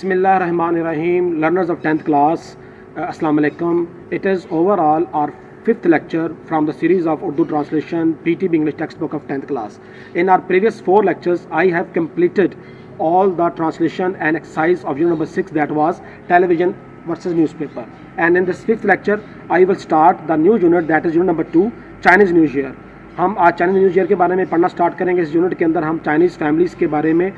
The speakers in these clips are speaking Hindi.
Bismillahirrahmanirrahim. Learners of 10th class, Assalamu alaikum. It is overall our fifth lecture from the series of Urdu translation PTB English textbook of 10th class. In our previous 4 lectures, I have completed all the translation and exercise of unit number 6, that was television versus newspaper. And in this 5th lecture, I will start the new unit, that is unit number 2, Chinese New Year. हम आज चाइनीज़ न्यू ईयर के बारे में पढ़ना स्टार्ट करेंगे। इस यूनिट के अंदर हम चाइनीज़ फैमिलीज़ के बारे में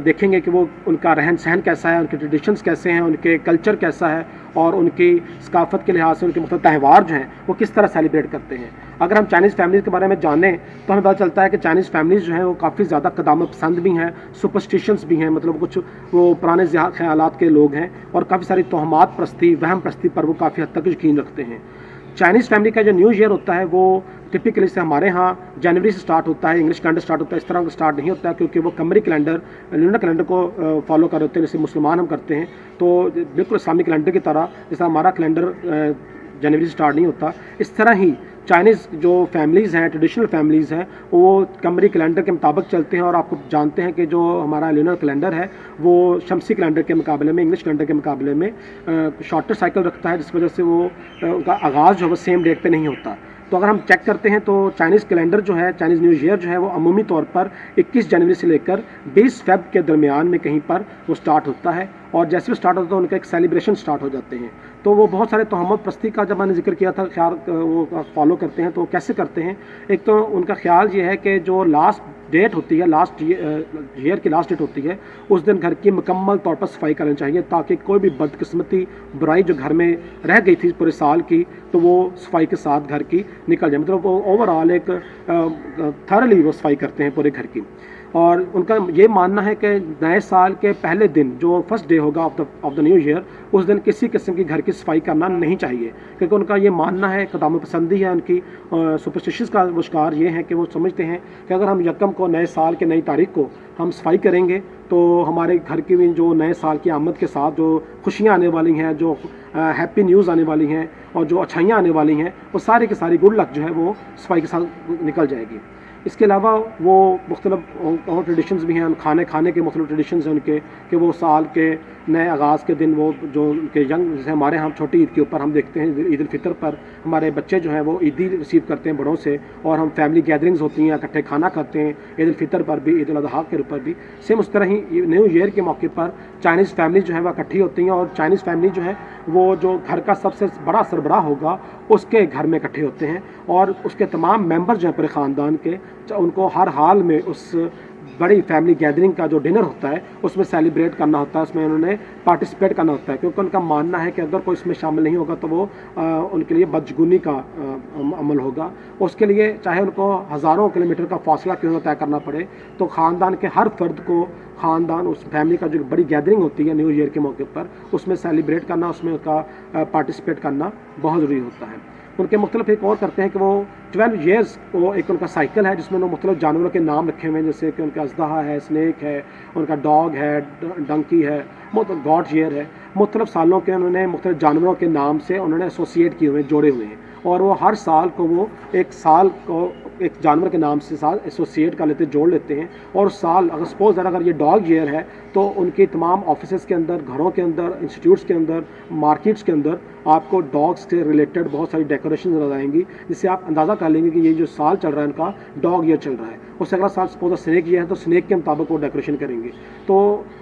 देखेंगे कि वो उनका रहन सहन कैसा है, उनके ट्रेडिशंस कैसे हैं, उनके कल्चर कैसा है और उनकी सकाफत के लिहाज से उनके मतलब त्यौहार जो हैं वो किस तरह सेलिब्रेट करते हैं। अगर हम चाइनीज़ फैमिलीज़ के बारे में जानें तो हमें पता चलता है कि चाइनीज़ फैमिलीज़ जो हैं वो काफ़ी ज़्यादा क़दामत पसंद भी हैं, सुपरस्टिशंस भी हैं, मतलब कुछ वो पुराने ख्यालात के लोग हैं और काफ़ी सारी तोहमात परस्ती, वहम परस्ती पर वो काफ़ी हद तक यकीन रखते हैं। चाइनीज़ फैमिली का जो न्यू ईयर होता है वो टिपिकली से हमारे यहाँ जनवरी से स्टार्ट होता है, इंग्लिश कैलेंडर स्टार्ट होता है, इस तरह का स्टार्ट नहीं होता है क्योंकि वो कमरी कैलेंडर लूनर कैलेंडर को फॉलो कर होते हैं, जैसे मुसलमान हम करते हैं। तो बिल्कुल इस्लामी कैलेंडर की तरह जैसा हमारा कैलेंडर जनवरी से स्टार्ट नहीं होता, इस तरह ही चाइनीज़ जो फैमिलीज़ हैं, ट्रेडिशनल फैमिलीज़ हैं, वो कमरी कैलेंडर के मुताबिक चलते हैं। और आपको जानते हैं कि जो हमारा लूनर कैलेंडर है वो शमसी कैलेंडर के मुकाबले में, इंग्लिश कैलेंडर के मुकाबले में शॉर्टर साइकिल रखता है, जिस वजह से वो उनका आगाज़ जो है वो सेम डेट पे नहीं होता। तो अगर हम चेक करते हैं तो चाइनीज़ कैलेंडर जो है, चाइनीज़ न्यू ईयर जो है वो अमूमी तौर पर 21 जनवरी से लेकर 20 फ़रवरी के दरमियान में कहीं पर वो स्टार्ट होता है। और जैसे भी स्टार्ट होता है उनका एक सेलिब्रेशन स्टार्ट हो जाते हैं। तो वो बहुत सारे तोहमत परस्ती का जब मैंने जिक्र किया था ख्याल वो फॉलो करते हैं। तो कैसे करते हैं, एक तो उनका ख्याल ये है कि जो लास्ट डेट होती है, लास्ट ईयर की लास्ट डेट होती है, उस दिन घर की मुकम्मल तौर पर सफाई करनी चाहिए ताकि कोई भी बदकिस्मती बुराई जो घर में रह गई थी पूरे साल की तो वो सफाई के साथ घर की निकल जाए। मतलब वो ओवरऑल एक थरली वो सफाई करते हैं पूरे घर की। और उनका ये मानना है कि नए साल के पहले दिन जो फर्स्ट डे होगा ऑफ द न्यू ईयर, उस दिन किसी किस्म की घर की सफाई करना नहीं चाहिए क्योंकि उनका ये मानना है, क़दाम पसंदी है उनकी। सुपरस्टिशंस का वो शिकार ये है कि वो समझते हैं कि अगर हम यकम को नए साल के नई तारीख को हम सफाई करेंगे तो हमारे घर की भी जो नए साल की आमद के साथ जो खुशियाँ आने वाली हैं, जो हैप्पी न्यूज़ आने वाली हैं और जो अच्छाइयाँ आने वाली हैं, वो सारी की सारी गुड लक जो है वो सफाई के साथ निकल जाएगी। इसके अलावा वो मुख्तलिफ और ट्रेडिशंस भी हैं, खाने के मुख्तलिफ ट्रेडिशंस हैं उनके कि वो साल के नए आगाज़ के दिन वो जो उनके यंग, जैसे हमारे यहाँ छोटी ईद के ऊपर हम देखते हैं ईद उल फितर पर हमारे बच्चे जो हैं वो ईदी रिसीव करते हैं बड़ों से और हम फैमिली गैदरिंग्स होती हैं, इकट्ठे खाना खाते हैं ईद उल फितर पर भी, ईद उल अज़हा के ऊपर भी। सेम उस तरह ही न्यू ईयर के मौके पर चाइनीज़ फैमिली जो है वह इकट्ठी होती हैं और चाइनीज़ फैमिली जो है वो जो घर का सबसे बड़ा सरबराह होगा उसके घर में इकट्ठे होते हैं और उसके तमाम मेंबर जो हैं पूरे ख़ानदान के, उनको हर हाल में उस बड़ी फैमिली गैदरिंग का जो डिनर होता है उसमें सेलिब्रेट करना होता है, उसमें उन्होंने पार्टिसिपेट करना होता है क्योंकि उनका मानना है कि अगर कोई इसमें शामिल नहीं होगा तो वो उनके लिए बदशगुनी का अमल होगा। उसके लिए चाहे उनको हज़ारों किलोमीटर का फासला क्यों ना तय करना पड़े, तो ख़ानदान के हर फर्द को ख़ानदान उस फैमिली का जो बड़ी गैदरिंग होती है न्यू ईयर के मौके पर उसमें सेलिब्रेट करना, उसमें उसका पार्टिसिपेट करना बहुत ज़रूरी होता है। उनके मुख्तलिफ एक और करते हैं कि वो 12 ईयर्स वो एक उनका साइकिल है जिसमें उन्होंने मुख्तलिफ जानवरों के नाम रखे हुए हैं, जैसे कि उनका अज़दहा है, स्नेक है, उनका डॉग है, डंकी है, गॉड ईयर है। मुख्तलिफ सालों के उन्होंने मुख्तलिफ जानवरों के नाम से उन्होंने एसोसिएट किए हुए हैं, जोड़े हुए हैं और वो हर साल को वो एक साल को एक जानवर के नाम से साथ एसोसिएट कर लेते, जोड़ लेते हैं। और साल अगर सपोज अगर ये डॉग ईयर है तो उनकी तमाम ऑफिस के अंदर, घरों के अंदर, इंस्टीट्यूट्स के अंदर, मार्केट्स के अंदर आपको डॉग्स से रिलेटेड बहुत सारी डेकोरेशन नजर आएंगी जिससे आप अंदाज़ा कर लेंगे कि ये जो साल चल रहा है उनका डॉग ईयर चल रहा है। उससे अगला साल सपोज स्नेक ईयर है तो स्नेक के मुताबिक वो डेकोरेशन करेंगे। तो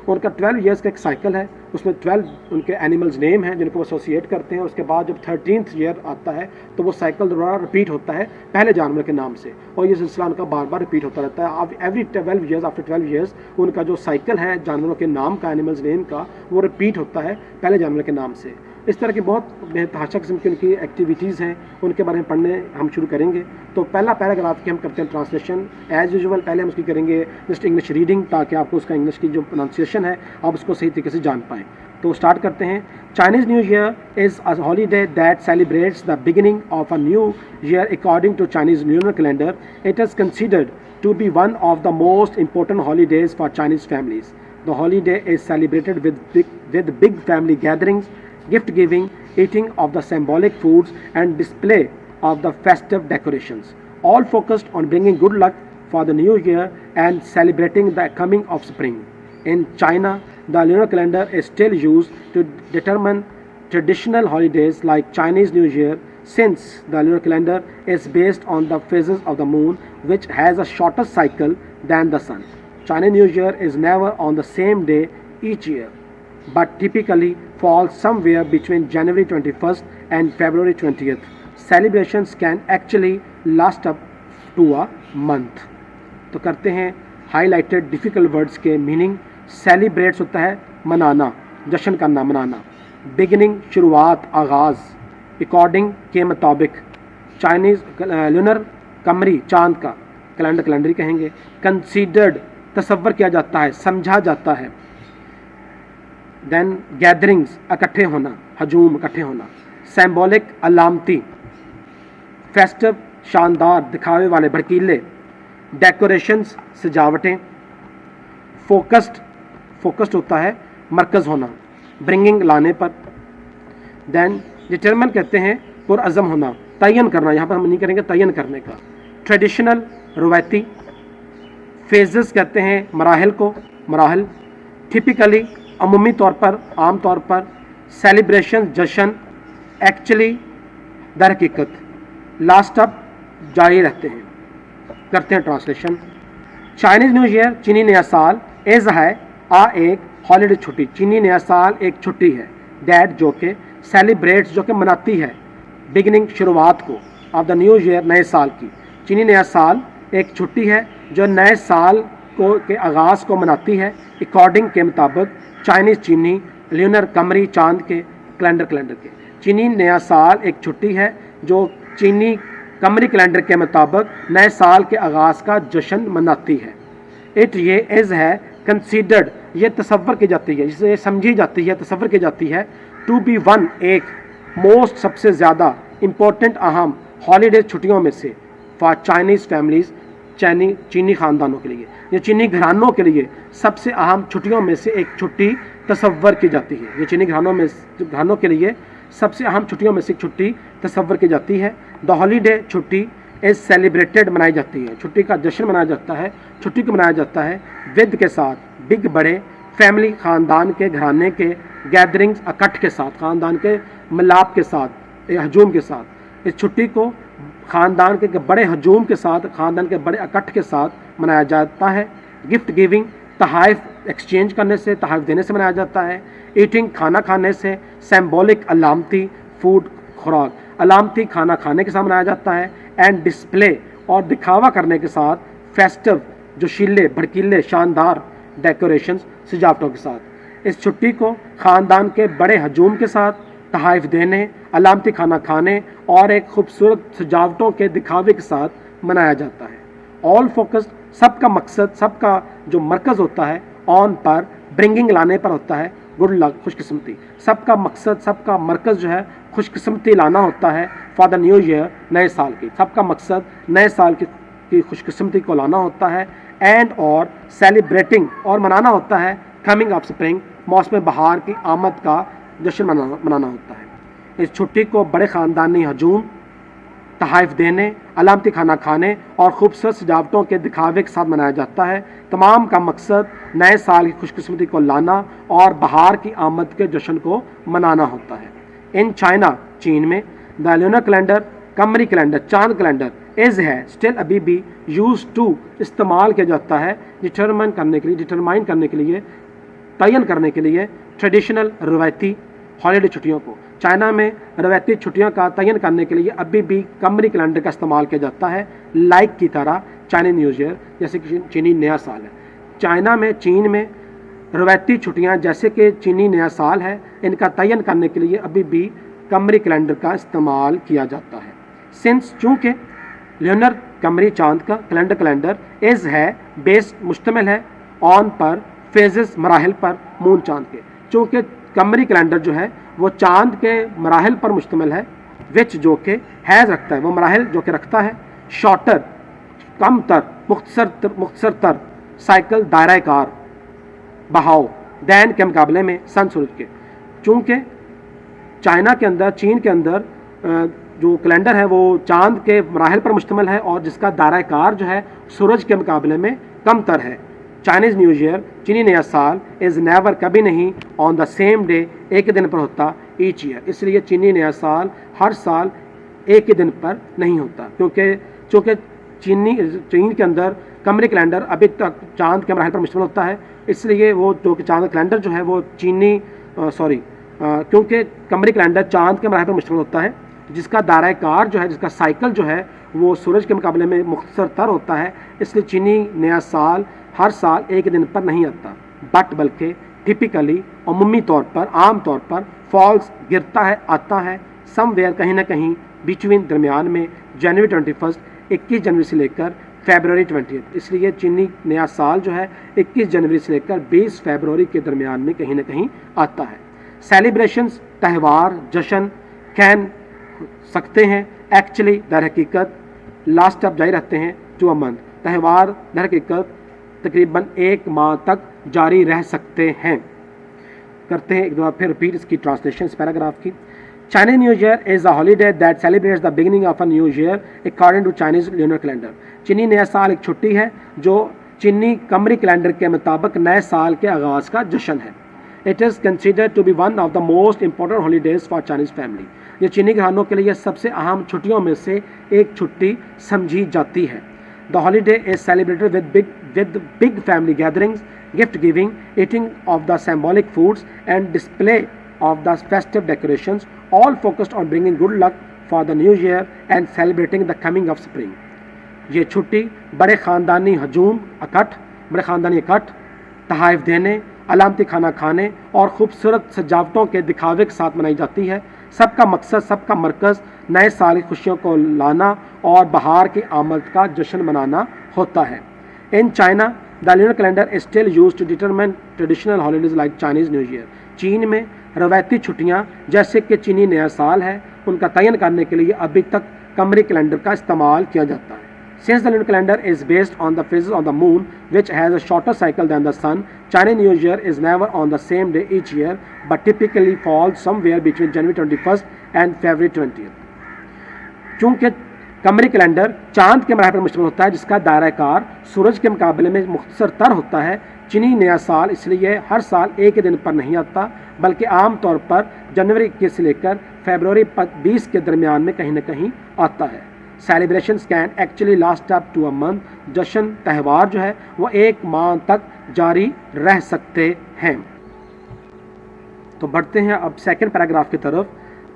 उनका 12 ईयर्स का एक साइकिल है, उसमें 12 उनके एनिमल्स नेम हैं जिनको वो एसोसिएट करते हैं। उसके बाद जब 13th ईयर आता है तो वो साइकिल दोबारा रिपीट होता है पहले जानवर के नाम से और ये सिलसिला उनका बार बार रिपीट होता रहता है। अब एवरी 12 ईयर्स, आफ्टर 12 ईयर्स उनका जो साइकिल है जानवरों के नाम का, एनिमल्स नेम का, वो रिपीट होता है पहले जानवर के नाम से। इस तरह की बहुत बेतहाशा किस्म की उनकी एक्टिविटीज़ हैं, उनके बारे में पढ़ने हम शुरू करेंगे। तो पहला पैराग्राफ की हम करते हैं ट्रांसलेशन एज यूजुअल। पहले हम उसकी करेंगे जस्ट इंग्लिश रीडिंग ताकि आपको उसका इंग्लिश की जो प्रोनाउंसिएशन है आप उसको सही तरीके से जान पाएँ। तो स्टार्ट करते हैं। Chinese New Year is a holiday that celebrates the beginning of a new year according to Chinese lunar calendar. It is considered to be one of the most important holidays for Chinese families. The holiday is celebrated with big family gatherings, gift giving, eating of the symbolic foods and display of the festive decorations, all focused on bringing good luck for the new year and celebrating the coming of spring. In China, The lunar calendar is still used to determine traditional holidays like Chinese New Year, since the lunar calendar is based on the phases of the moon, which has a shorter cycle than the sun. Chinese New Year is never on the same day each year, but typically falls somewhere between January 21st and February 20th. Celebrations can actually last up to a month. तो करते हैं हाईलाइटेड डिफ़िकल्ट वर्ड्स के मीनिंग। सेलिब्रेट्स होता है मनाना, जश्न करना, मनाना। बिगिनिंग शुरुआत, आगाज़। अकॉर्डिंग के मुताबिक। चाइनीज़ लूनर कमरी चांद का, कैलेंडर कैलेंडरी कहेंगे। कंसीडर्ड तसव्वुर किया जाता है, समझा जाता है। देन गैदरिंग्स इकट्ठे होना, हजूम इकट्ठे होना। सिंबॉलिक अलामती। फेस्टिव शानदार, दिखावे वाले, भड़कीले। डेकोरेशंस सजावटें। फोकस्ड होता है मरकज़ होना, ब्रिंगिंग लाने पर। देन डिटरमिन कहते हैं पुरअज़म होना, तयन करना, यहाँ पर हम नहीं करेंगे तयन करने का। ट्रेडिशनल रवायती। फेजेस कहते हैं मराहल को, मराहल। टिपिकली अमूमी तौर पर, आम तौर पर। सेलिब्रेशन जश्न। एक्चुअली दर हकीकत। लास्ट अप जारी रहते हैं। करते हैं ट्रांसलेशन। चाइनीज़ न्यू ईयर चीनी नया साल इज़ है एक हॉलीडे छुट्टी, चीनी नया साल एक छुट्टी है। दैट जो कि सेलिब्रेट्स जो कि मनाती है, बिगिनिंग शुरुआत को, ऑफ द न्यू ईयर नए साल की। चीनी नया साल एक छुट्टी है जो नए साल को के आगाज़ को मनाती है। अकॉर्डिंग के मुताबिक, चाइनीज़ चीनी, ल्यूनर कमरी चांद के, कैलेंडर कैलेंडर के। चीनी नया साल एक छुट्टी है जो चीनी कमरी कैलेंडर के मुताबिक नए साल के आगाज़ का जश्न मनाती है। ये इज़ है कंसीडर्ड, ये तसव्वुर की जाती है, जिसे समझी जाती है, तसव्वुर की जाती है। टू बी वन एक, मोस्ट सबसे ज़्यादा, इम्पोर्टेंट अहम, हॉलीडे छुट्टियों में से। फॉर चाइनीज़ फैमिलीज़, चीनी ख़ानदानों के लिए या चीनी घरानों के लिए सबसे अहम छुट्टियों में से एक छुट्टी तसव्वुर की जाती है। ये चीनी घरानों के लिए सबसे अहम छुट्टियों में से एक छुट्टी तसव्वुर की जाती है। द हॉलीडे छुट्टी इज़ सेलिब्रेटेड, मनाई जाती है, छुट्टी का जश्न मनाया जाता है, छुट्टी को मनाया जाता है विद के साथ, बिग बड़े, फैमिली ख़ानदान के, घराने के, गैदरिंग्स इकट्ठ के साथ, ख़ानदान के मिलाप के साथ, हजूम के साथ। इस छुट्टी को ख़ानदान के बड़े हजूम के साथ, ख़ानदान के बड़े इकट्ठ के साथ मनाया जाता है। गिफ्ट गिविंग, तहाइफ एक्सचेंज करने से, तहाइफ देने से मनाया जाता है। ईटिंग, खाना खाने से। सिंबॉलिक अलामती, फूड खुराक, अलामती खाना खाने के साथ मनाया जाता है। एंड डिस्प्ले, और दिखावा करने के साथ। फेस्टिव, जोशीले, भड़कीले, शानदार, डेकोरेशंस, सजावटों के साथ। इस छुट्टी को ख़ानदान के बड़े हजूम के साथ, तहाइफ देने, अलामती खाना खाने और एक खूबसूरत सजावटों के दिखावे के साथ मनाया जाता है। ऑल फोकस्ड, सबका मकसद, सबका जो मरकज़ होता है, ऑन पर, ब्रिंगिंग लाने पर होता है, गुड लक, खुशकिस्मती। सबका मकसद, सबका मरकज़ जो है खुशकिस्मती लाना होता है। फॉर द न्यू ईयर, नए साल की, सबका मकसद नए साल की खुशकिस्मती को लाना होता है। एंड और सेलिब्रेटिंग, और मनाना होता है कमिंग ऑफ स्प्रिंग, मौसम बहार की आमद का जश्न मनाना होता है। इस छुट्टी को बड़े ख़ानदानी हजूम, तहाइफ देने, अलामती खाना खाने और खूबसूरत सजावटों के दिखावे के साथ मनाया जाता है। तमाम का मकसद नए साल की खुशकिस्मती को लाना और बहार की आमद के जश्न को मनाना होता है। इन चाइना, चीन में, द लूनर कैलेंडर, कमरी कैलेंडर, चांद कैलेंडर, इज़ है स्टिल अभी भी यूज टू, इस्तेमाल किया जाता है डिटरमाइन करने के लिए, तयन करने के लिए, ट्रेडिशनल रवायती हॉलीडे छुट्टियों को। चाइना में रवायती छुट्टियों का तयन करने के लिए अभी भी कमरी कैलेंडर का इस्तेमाल किया जाता है, लाइक की तरह चाइनीज न्यू ईयर, जैसे कि चीनी नया साल है। चाइना में, चीन में रवायती छुट्टियां जैसे कि चीनी नया साल है, इनका तयन करने के लिए अभी भी कमरी कैलेंडर का इस्तेमाल किया जाता है। सिंस, चूँकि ल्यूनर कमरी चांद का कैलेंडर इज़ है बेस्ड, मुश्तमिल है, ऑन पर, फेजेस मराहल पर, मून चांद के। चूँकि कमरी कैलेंडर जो है वो चांद के मराहल पर मुश्तमिल है, विच जो कि हैज़ रखता है, वो मराहल जो कि रखता है। शॉर्टर, कम तर, मुख्तसर तर, साइकिल, दायरा कार, बहाव, दैन के मुकाबले में, सन, सूरज के। चूँकि चाइना के अंदर, चीन के अंदर जो कैलेंडर है वो चांद के मराहल पर मुश्तमिल है और जिसका दायरा कार जो है सूरज के मुकाबले में कम तर है। चाइनीज़ न्यू ईयर चीनी नया साल इज़ नेवर कभी नहीं ऑन द सेम डे एक ही दिन पर होता ईच ईयर, इसलिए चीनी नया साल हर साल एक ही दिन पर नहीं होता, क्योंकि चीन के अंदर कमरी कैलेंडर अभी तक चांद के मराहल पर मुश्तमिल होता है, इसलिए वो जो कि चांद कैलेंडर जो है वो क्योंकि कमरी कैलेंडर चांद के मराहल पर मुश्तमिल होता है, जिसका दायरा कार जो है, जिसका साइकिल जो है वो सूरज के मुकाबले में मुख्तसर तर होता है, इसलिए चीनी नया साल हर साल एक दिन पर नहीं आता, बट बल्कि टिपिकली अमूमी तौर पर, आम तौर पर फॉल्स गिरता है, आता है समवेयर कहीं ना कहीं बिटवीन दरमियान में जनवरी 21 21 जनवरी से लेकर फरवरी 20, इसलिए चीनी नया साल जो है 21 जनवरी से लेकर 20 फरवरी के दरमियान में कहीं ना कहीं आता है। सेलिब्रेशंस त्यौहार जश्न कैन सकते हैं एक्चुअली दर हकीकत लास्ट अप जारी रहते हैं टू अ मंथ, त्यौहार दर हकीकत तकरीबन एक माह तक जारी रह सकते हैं। करते हैं एक दफ़ा फिर रिपीट इसकी ट्रांसलेशन इस पैराग्राफ की। Chinese New Year is a holiday that celebrates the beginning of a new year according to Chinese lunar calendar. चीनी नया साल एक छुट्टी है जो चीनी कमरी कैलेंडर के मुताबिक नए साल के आगाज़ का जश्न है। It is considered to be one of the most important holidays for Chinese family. ये चीनी घरानों के लिए सबसे अहम छुट्टियों में से एक छुट्टी समझी जाती है। The holiday is celebrated with big family gatherings, gift giving, eating of the symbolic foods and display of the festive decorations, all focused on bringing good luck for the new year and celebrating the coming of spring. ये छुट्टी बड़े ख़ानदानी इकट्ठ, तहाइफ देने, अलामती खाना खाने और ख़ूबसूरत सजावटों के दिखावे के साथ मनाई जाती है। सबका मकसद, सबका मरकज़ नए साल की खुशियों को लाना और बहार की आमद का जश्न मनाना होता है। In China the lunar calendar is still used to determine traditional holidays like Chinese New Year. चीन में रवायती छुट्टियाँ जैसे कि चीनी नया साल है, उनका तयन करने के लिए अभी तक कमरी कैलेंडर का इस्तेमाल किया जाता है। Since the lunar calendar is based on the phases of the moon, which has a shorter cycle than the sun, Chinese New Year is never on the same day each year, but typically falls somewhere between January 21st and February 20th. चूँकि कमरी कैलेंडर चांद के मराहल पर मुश्तमिल होता है, जिसका दायरा कार सूरज के मुकाबले में मुख्तसर तर होता है, चीनी नया साल इसलिए हर साल एक ही दिन पर नहीं आता, बल्कि आम तौर पर जनवरी 21 से लेकर फरवरी 20 के दरमियान में कहीं न कहीं आता है। Celebrations can actually last up to a month. जश्न त्यौहार जो है वो एक माह तक जारी रह सकते हैं। तो बढ़ते हैं अब सेकंड पैराग्राफ की तरफ।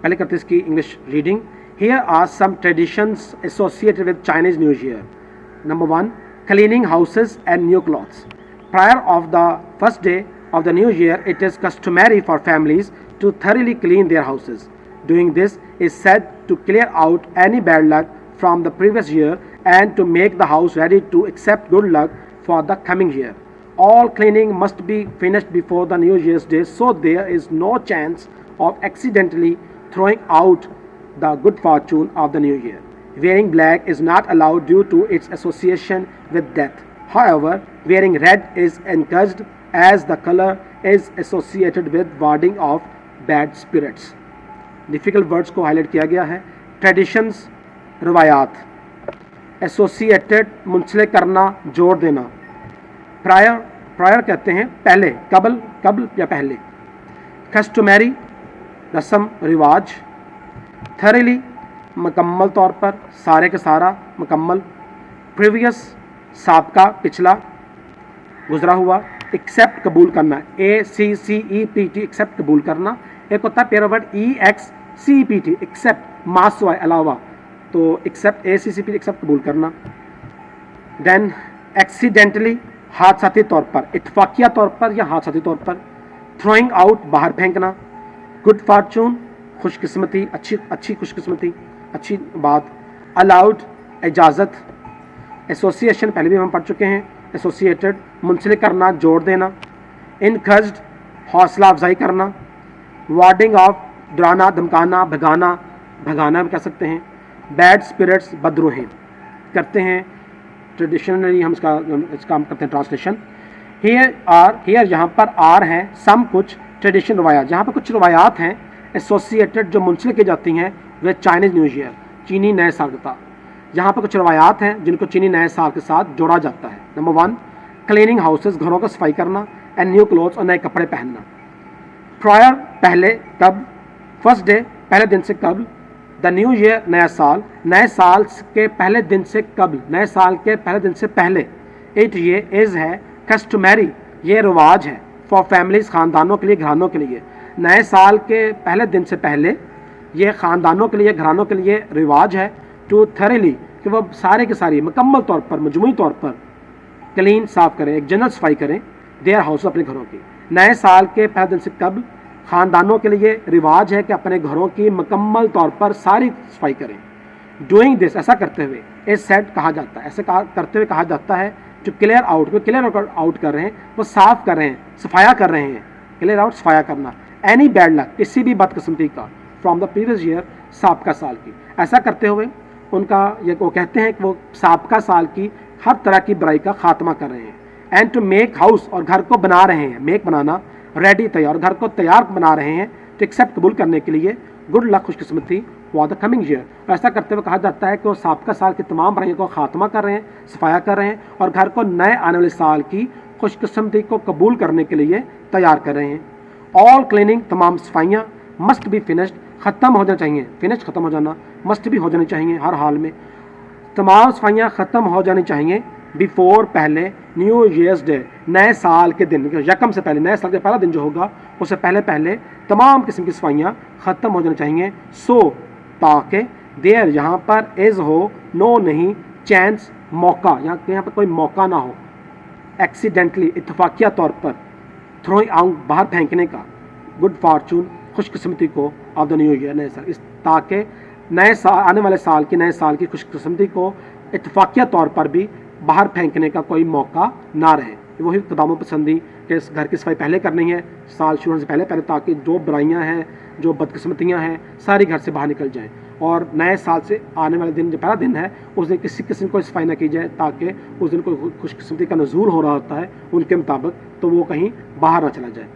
पहले करते हैं इसकी English reading. Here are some traditions associated with Chinese New Year. Number 1, cleaning houses and new clothes. Prior of the first day of the new year, it is customary for families to thoroughly clean their houses. Doing this is said to clear out any bad luck from the previous year and to make the house ready to accept good luck for the coming year. All cleaning must be finished before the New Year's Day, so there is no chance of accidentally throwing out the good fortune of the new year. Wearing black is not allowed due to its association with death. However, wearing red is encouraged as the color is associated with warding off bad spirits. Difficult words को हाईलाइट किया गया है। ट्रेडिशंस रवायात, एसोसिएटेड मुंसलिक करना, जोड़ देना। प्रायर कहते हैं पहले, कबल या पहले। कस्टमरी रस्म रिवाज। थरली मुकम्मल तौर पर, सारे का सारा, मुकम्मल। प्रीवियस साबका, पिछला, गुजरा हुआ। एक्सेप्ट कबूल करना, ACCEPT एक्सेप्ट कबूल करना। एक होता है पेयर वर्ड EXCEPT एक्सेप्ट, मासवाय अलावा, तो एक्सेप्ट ACCEPT एक्सेप्ट कबूल करना। देन एक्सीडेंटली हादसाती तौर पर, इत्फाकिया तौर पर या हादसाती तौर पर। थ्रोइंग आउट बाहर फेंकना। गुड फॉर्चून खुशकिस्मती, अच्छी खुशकिस्मती, अच्छी बात। अलाउड इजाज़त। एसोसिएशन पहले भी हम पढ़ चुके हैं। एसोसिएटेड मुंसलिक करना, जोड़ देना। इनकरेज्ड हौसला अफजाई करना। वार्डिंग ऑफ डराना, धमकाना, भगाना भी कह सकते हैं। बैड स्पिरिट्स बदरूहें। करते हैं ट्रेडिशनली हम इसका करते हैं ट्रांसलेशन। हियर यहाँ पर आर हैं सम कुछ ट्रेडिशन रवायात, जहाँ पर कुछ रवायात हैं एसोसिएटेड जो मुंसलिक की जाती हैं वे चाइनीज़ न्यू ईयर, चीनी नए साल का। यहाँ पर कुछ रवायात हैं जिनको चीनी नए साल के साथ जोड़ा जाता है। नंबर 1, क्लीनिंग हाउसेस, घरों को सफाई करना, एंड न्यू क्लोथ्स, और नए कपड़े पहनना। प्रायर, पहले, कब, फर्स्ट डे, पहले दिन से कब, द न्यू ईयर, नया साल, नए साल के पहले दिन से कब, नए साल के पहले दिन से पहले। इट, ये, इज़ है, कस्टमरी, ये रिवाज है, फॉर फैमिलीज, खानदानों के लिए, घरानों के लिए। नए साल के पहले दिन से पहले ये खानदानों के लिए, घरानों के लिए रिवाज है। टू थरेली, कि वह सारे के सारी मुकम्मल तौर पर, मजमूई तौर पर क्लीन, साफ करें, एक जनरल सफाई करें, देयर हाउस, अपने घरों की। नए साल के पहले दिन से कब, खानदानों के लिए रिवाज है कि अपने घरों की मुकम्मल तौर पर सारी सफाई करें। डूइंग दिस, ऐसा करते हुए, इज सेड, कहा जाता है, ऐसे करते हुए कहा जाता है। जो क्लियर आउट, वो क्लियर आउट कर रहे हैं, वो साफ कर रहे हैं, सफाया कर रहे हैं, क्लियर आउट, सफाया करना। एनी बैड लक, किसी भी बदकिस्मती का, फ्रॉम द प्रीवियस ईयर, साबका साल की। ऐसा करते हुए उनका ये, वो कहते हैं कि वो साबका साल की हर तरह की बुराई का खात्मा कर रहे हैं। एंड टू मेक हाउस, और घर को बना रहे हैं, मेक बनाना, रेडी, तैयार, घर को तैयार बना रहे हैं, तो एक्सेप्ट, कबूल करने के लिए, गुड लक, खुशकिस्मती, फॉर द कमिंग ईयर। ऐसा करते हुए कहा जाता है कि वो साबका साल की तमाम बुराइयों को खात्मा कर रहे हैं, सफाया कर रहे हैं, और घर को नए आने वाले साल की खुशकिस्मती को कबूल करने के लिए तैयार कर रहे हैं। ऑल क्लीनिंग, तमाम सफाइयाँ, मस्ट बी फिनिश्ड, ख़त्म हो जाना चाहिए, फिनिश, ख़त्म हो जाना, मस्ट भी हो जानी चाहिए, हर हाल में तमाम सफाइयाँ ख़त्म हो जानी चाहिए। बिफोर, पहले, न्यू ईयर्स डे, नए साल के दिन, यकम से पहले, नए साल का पहला दिन जो होगा उससे पहले पहले तमाम किस्म की सफाइयाँ ख़त्म हो जानी चाहिए। सो, ताकि, देयर, यहाँ पर, इज़ हो, नो, नहीं, चांस, मौका, यहाँ पर कोई मौका ना हो, एक्सीडेंटली, इत्तफाकिया तौर पर, थ्रोइंग आउट, बाहर फेंकने का, गुड फॉर्चून, खुशकिस्मती को, ऑफ द न्यू ईयर, नए साल, इस ताकि नए साल, आने वाले साल की, नए साल की खुशकिस्मती को इत्तफाकिया तौर पर भी बाहर फेंकने का कोई मौका ना रहे। वही कदामों पसंदी कि इस घर की सफाई पहले करनी है, साल शुरू होने से पहले पहले, ताकि जो बुराइयां हैं, जो बदकिस्मतियां हैं, सारी घर से बाहर निकल जाएं, और नए साल से आने वाले दिन जो पहला दिन है उस दिन किसी किस्म को सफाई ना की जाए, ताकि उस दिन कोई खुशकिस्मती का नज़ूल हो रहा होता है उनके मुताबिक, तो वो कहीं बाहर ना चला जाए।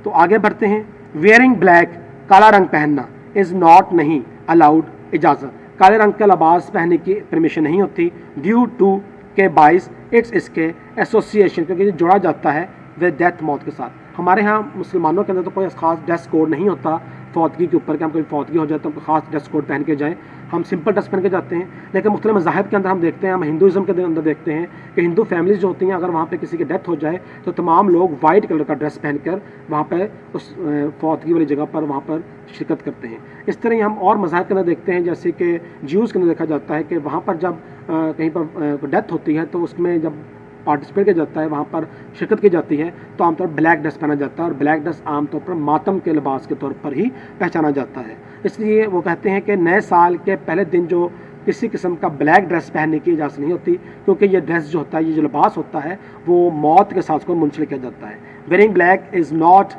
तो आगे बढ़ते हैं। वेयरिंग ब्लैक, काला रंग पहनना, इज़ नॉट, नहीं, अलाउड, इजाज़त, काले रंग का लिबास पहनने की परमिशन नहीं होती। ड्यू टू, के बाइस, इट्स, इसके, एसोसिएशन, क्योंकि ये जोड़ा जाता है विद डेथ, मौत के साथ। हमारे यहाँ मुसलमानों के अंदर तो कोई ख़ास ड्रेस कोड नहीं होता फौतगी के ऊपर, कि हम कोई फौतगी हो जाए तो हम ख़ास ड्रेस कोड पहन के जाएँ, हम सिंपल ड्रेस पहन के जाते हैं। लेकिन मुख्तलिफ मज़ाहिब के अंदर हम देखते हैं, हम हिंदुज़म के अंदर देखते हैं कि हिंदू फैमिलीज़ जो होती हैं, अगर वहाँ पे किसी की डेथ हो जाए तो तमाम लोग वाइट कलर का ड्रेस पहनकर वहाँ पे उस फौतगी वाली जगह पर वहाँ पर शिरकत करते हैं। इस तरह ही हम और मज़ाहिब के अंदर देखते हैं, जैसे कि ज्यूज़ के अंदर देखा जाता है कि वहाँ पर जब कहीं पर डेथ होती है तो उसमें जब पार्टिसिपेट किया जाता है, वहाँ पर शिरकत की जाती है, तो आमतौर पर ब्लैक ड्रेस पहना जाता है, और ब्लैक ड्रेस आमतौर पर मातम के लिबास के तौर पर ही पहचाना जाता है। इसलिए वो कहते हैं कि नए साल के पहले दिन जो किसी किस्म का ब्लैक ड्रेस पहनने की इजाज़त नहीं होती, क्योंकि ये ड्रेस जो होता है, ये जो लिबास होता है, वो मौत के साथ को मुंसलिक किया जाता है। Wearing black is not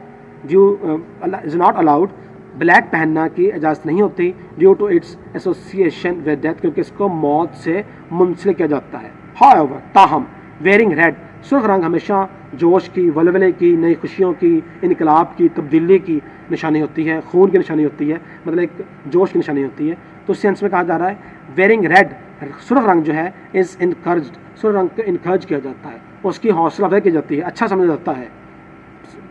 allowed, black पहनना की इजाज़त नहीं होती, due to its association with death, क्योंकि इसको मौत से मुंसलिक किया जाता है। हाउएवर, ताहम, वेयरिंग रेड, सुर्ख रंग हमेशा जोश की, वलवले की, नई खुशियों की, इनकलाब की, तब्दीली की निशानी होती है, खून की निशानी होती है, मतलब एक जोश की निशानी होती है। तो उस सेंस में कहा जा रहा है वेयरिंग रेड, सुर्ख रंग जो है, इज़ इनकर्ज्ड, सुर्ख रंग को इनकर्ज किया जाता है, उसकी हौसला अफजाई की जाती है, अच्छा समझा जाता है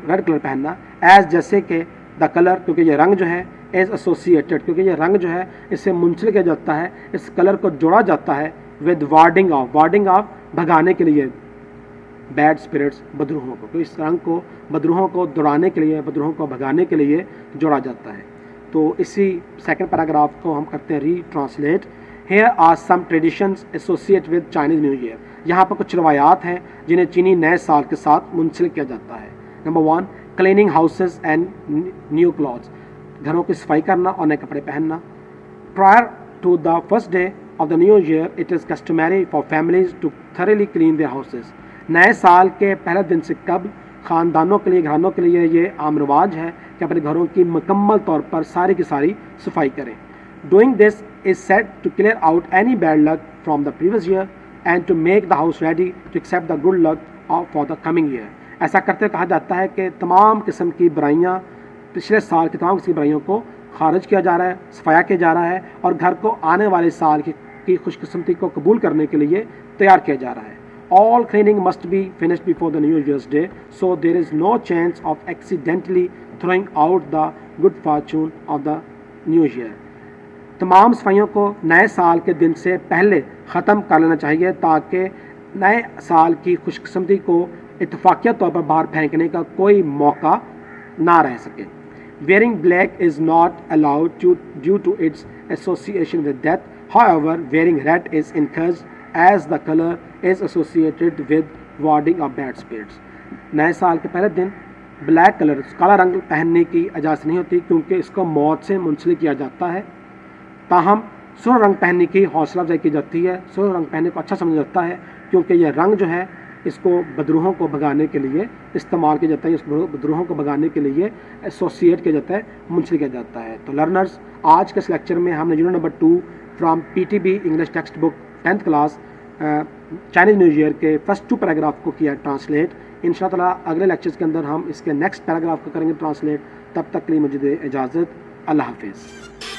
रेड कलर पहनना। एज, जैसे कि, द कलर, क्योंकि ये रंग जो है, एज एसोसिएटेड, क्योंकि ये रंग जो है इससे मुंसलिक किया जाता है, इस कलर को जोड़ा जाता है विद वार्डिंग ऑफ, भगाने के लिए बैड स्पिरिट्स, बदरूहों को, तो इस रंग को बदरूहों को दौड़ाने के लिए, बदरूहों को भगाने के लिए जोड़ा जाता है। तो इसी सेकंड पैराग्राफ को हम करते हैं retranslate. Here are some traditions associate with Chinese New Year, यहाँ पर कुछ रवायात हैं जिन्हें चीनी नए साल के साथ मुंसलिक किया जाता है। Number 1, cleaning houses and new clothes, घरों की सफाई करना और नए कपड़े पहनना। Prior to the first day of the new year, it is customary for families to thoroughly clean their houses. नए साल के पहले दिन से कब ख़ानदानों के लिए, घरानों के लिए ये आम रिवाज है कि अपने घरों की मुकम्मल तौर पर सारी की सारी सफाई करें। Doing this is said to clear out any bad luck from the previous year and to make the house ready to accept the good luck for the coming year. ऐसा करते कहा जाता है कि तमाम किस्म की बुराइयाँ, पिछले साल की तमाम किस्म की बुराइयों को खारिज किया जा रहा है, सफाया किया जा रहा है, और घर को आने वाले साल की खुशकिस्मती को कबूल करने के लिए तैयार किया जा रहा है। All cleaning must be finished before the New Year's Day, so there is no chance of accidentally throwing out the good fortune of the New Year. तमाम सफाइयों को नए साल के दिन से पहले ख़त्म कर लेना चाहिए ताकि नए साल की खुशकिस्मती को इत्तफाकिया तौर पर बाहर फेंकने का कोई मौका ना रह सके. Wearing black is not allowed due to its association with death. However, wearing red is encouraged as the color is associated with warding of bad spirits. नए साल के पहले दिन ब्लैक कलर काला रंग पहनने की इजाज़त नहीं होती क्योंकि इसको मौत से मुंसलिक किया जाता है. ताहम सुर्ख रंग पहनने की हौसला अफजाई की जाती है. सुर्ख रंग पहनने को अच्छा समझा जाता है क्योंकि यह रंग जो है इसको बदरूहों को भगाने के लिए इस्तेमाल किया जाता है. इसको बदरूहों को भगाने के लिए एसोसिएट किया जाता है, मुंसलिक किया जाता है. तो लर्नर्स, आज के इस लेक्चर में हमने unit number 2 from PTB English text book 10th class Chinese New year के फर्स्ट 2 पैराग्राफ को किया ट्रांसलेट. इंशाअल्लाह अगले लेक्चर्स के अंदर हम इसके नेक्स्ट पैराग्राफ को करेंगे ट्रांसलेट. तब तक के लिए मुझे दे इजाज़त. अल्लाह हाफिज़.